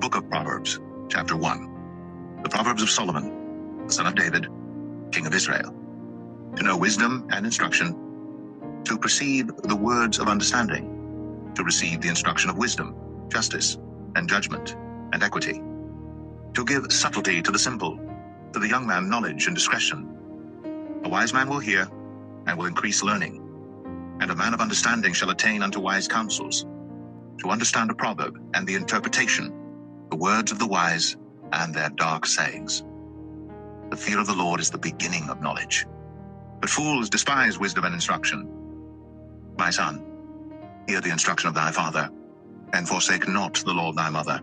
book of Proverbs, chapter 1. The Proverbs of Solomon, the son of David, king of Israel. To know wisdom and instruction, to perceive the words of understanding, to receive the instruction of wisdom, justice, and judgment, and equity. To give subtlety to the simple, to the young man knowledge and discretion. A wise man will hear, and will increase learning, and a man of understanding shall attain unto wise counsels. To understand a proverb and the interpretation, the words of the wise and their dark sayings. The fear of the Lord is the beginning of knowledge, but fools despise wisdom and instruction. My son, hear the instruction of thy father, and forsake not the law of thy mother.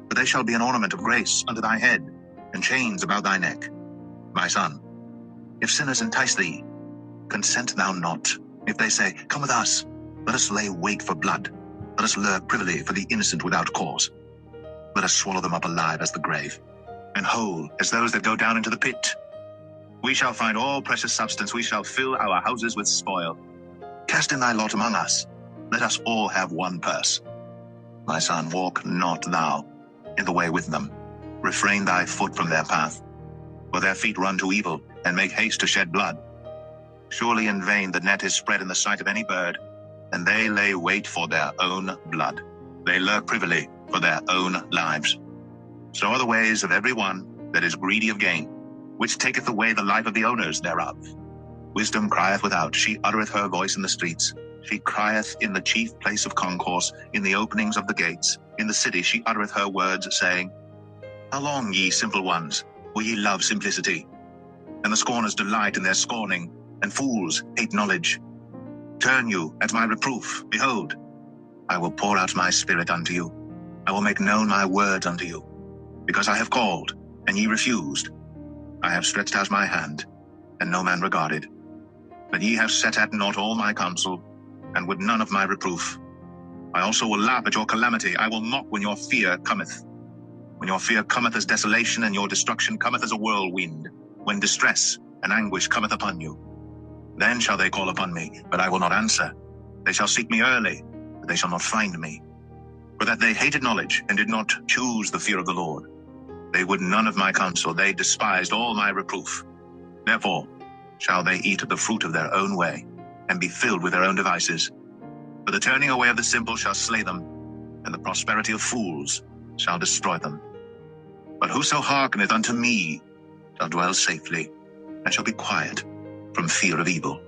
For they shall be an ornament of grace unto thy head, and chains about thy neck. My son, if sinners entice thee, consent thou not. If they say, Come with us, let us lay wait for blood. Let us lurk privily for the innocent without cause. Let us swallow them up alive as the grave, and whole as those that go down into the pit. We shall find all precious substance. We shall fill our houses with spoil. Cast in thy lot among us. Let us all have one purse. My son, walk not thou in the way with them. Refrain thy foot from their path. For their feet run to evil, and make haste to shed blood. Surely in vain the net is spread in the sight of any bird, and they lay wait for their own blood. They lurk privily for their own lives. So are the ways of every one that is greedy of gain, which taketh away the life of the owners thereof. Wisdom crieth without, she uttereth her voice in the streets. She crieth in the chief place of concourse, in the openings of the gates. In the city she uttereth her words, saying, How long, ye simple ones, will ye love simplicity? And the scorners delight in their scorning, and fools hate knowledge. Turn you at my reproof. Behold, I will pour out my spirit unto you. I will make known my words unto you. Because I have called, and ye refused. I have stretched out my hand, and no man regarded. But ye have set at naught all my counsel, and would none of my reproof. I also will laugh at your calamity. I will mock when your fear cometh. When your fear cometh as desolation, and your destruction cometh as a whirlwind, when distress and anguish cometh upon you. Then shall they call upon me, but I will not answer. They shall seek me early, but they shall not find me. For that they hated knowledge, and did not choose the fear of the Lord. They would none of my counsel, they despised all my reproof. Therefore shall they eat of the fruit of their own way, and be filled with their own devices. For the turning away of the simple shall slay them, and the prosperity of fools shall destroy them. But whoso hearkeneth unto me shall dwell safely, and shall be quiet from fear of evil.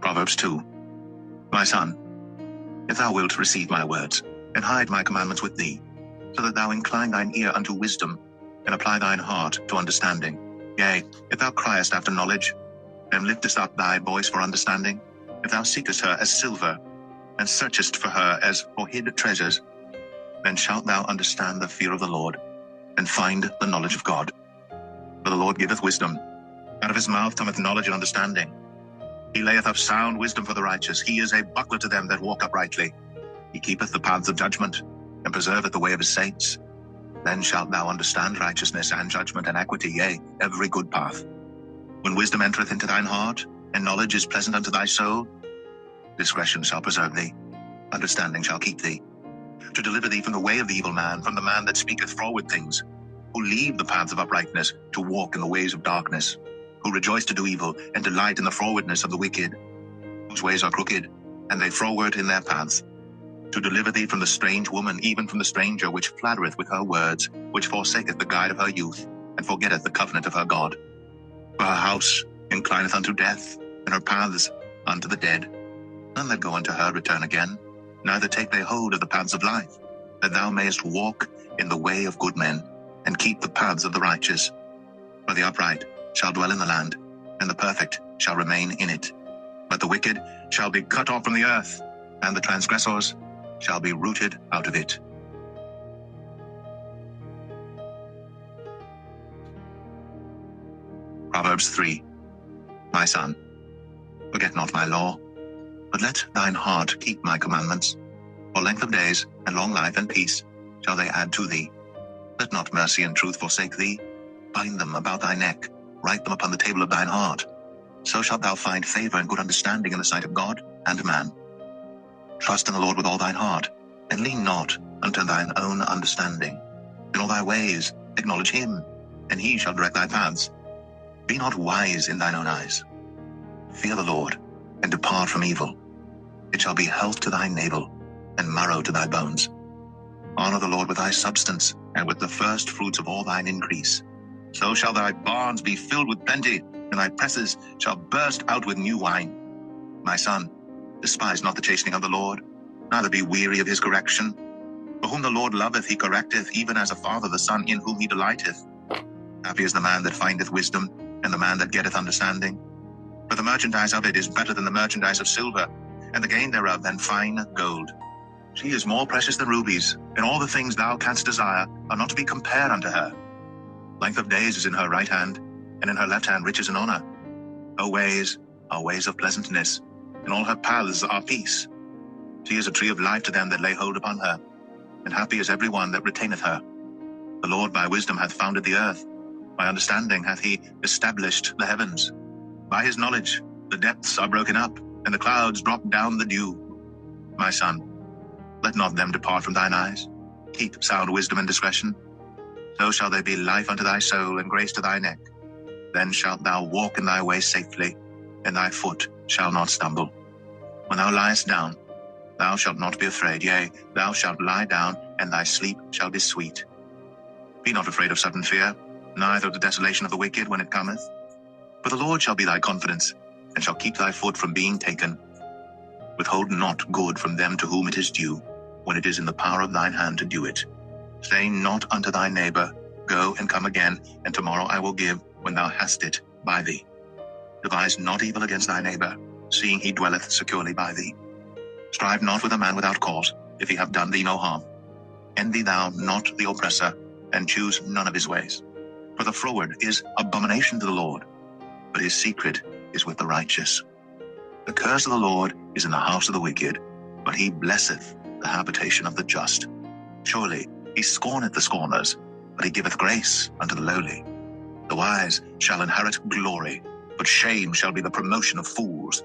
Proverbs 2. My son, if thou wilt receive my words, and hide my commandments with thee, so that thou incline thine ear unto wisdom, and apply thine heart to understanding. Yea, if thou criest after knowledge, and liftest up thy voice for understanding, if thou seekest her as silver, and searchest for her as for hid treasures, then shalt thou understand the fear of the Lord, and find the knowledge of God. For the Lord giveth wisdom. Out of his mouth cometh knowledge and understanding. He layeth up sound wisdom for the righteous. He is a buckler to them that walk uprightly. He keepeth the paths of judgment, and preserveth the way of his saints. Then shalt thou understand righteousness and judgment and equity, yea, every good path. When wisdom entereth into thine heart, and knowledge is pleasant unto thy soul, discretion shall preserve thee, understanding shall keep thee, to deliver thee from the way of the evil man, from the man that speaketh froward things, who leave the paths of uprightness to walk in the ways of darkness, who rejoice to do evil, and delight in the frowardness of the wicked, whose ways are crooked, and they froward in their paths, to deliver thee from the strange woman, even from the stranger which flattereth with her words, which forsaketh the guide of her youth, and forgetteth the covenant of her God. For her house inclineth unto death, and her paths unto the dead. None that go unto her return again, neither take they hold of the paths of life, that thou mayest walk in the way of good men, and keep the paths of the righteous. For the upright shall dwell in the land, and the perfect shall remain in it. But the wicked shall be cut off from the earth, and the transgressors shall be rooted out of it. Proverbs 3. My son, forget not my law, but let thine heart keep my commandments. For length of days, and long life, and peace shall they add to thee. Let not mercy and truth forsake thee. Bind them about thy neck, write them upon the table of thine heart. So shalt thou find favor and good understanding in the sight of God, and man. Trust in the Lord with all thine heart, and lean not unto thine own understanding. In all thy ways acknowledge him, and he shall direct thy paths. Be not wise in thine own eyes. Fear the Lord, and depart from evil. It shall be health to thy navel, and marrow to thy bones. Honor the Lord with thy substance, and with the first fruits of all thine increase. So shall thy barns be filled with plenty, and thy presses shall burst out with new wine. My son, despise not the chastening of the Lord, neither be weary of his correction. For whom the Lord loveth he correcteth, even as a father the son in whom he delighteth. Happy is the man that findeth wisdom, and the man that getteth understanding. For the merchandise of it is better than the merchandise of silver, and the gain thereof than fine gold. She is more precious than rubies, and all the things thou canst desire are not to be compared unto her. Length of days is in her right hand, and in her left hand riches and honor. Her ways are ways of pleasantness, and all her paths are peace. She is a tree of life to them that lay hold upon her, and happy is every one that retaineth her. The Lord by wisdom hath founded the earth, by understanding hath he established the heavens. By his knowledge the depths are broken up, and the clouds drop down the dew. My son, let not them depart from thine eyes. Keep sound wisdom and discretion. So shall they be life unto thy soul, and grace to thy neck. Then shalt thou walk in thy way safely, and thy foot shall not stumble. When thou liest down, thou shalt not be afraid. Yea, thou shalt lie down, and thy sleep shall be sweet. Be not afraid of sudden fear, neither of the desolation of the wicked when it cometh. For the Lord shall be thy confidence, and shall keep thy foot from being taken. Withhold not good from them to whom it is due, when it is in the power of thine hand to do it. Say not unto thy neighbor, Go and come again, and tomorrow I will give, when thou hast it by thee. Devise not evil against thy neighbor, seeing he dwelleth securely by thee. Strive not with a man without cause, if he have done thee no harm. Envy thou not the oppressor, and choose none of his ways. For the froward is abomination to the Lord, but his secret is with the righteous. The curse of the Lord is in the house of the wicked, but he blesseth the habitation of the just. Surely he scorneth the scorners, but he giveth grace unto the lowly. The wise shall inherit glory, but shame shall be the promotion of fools.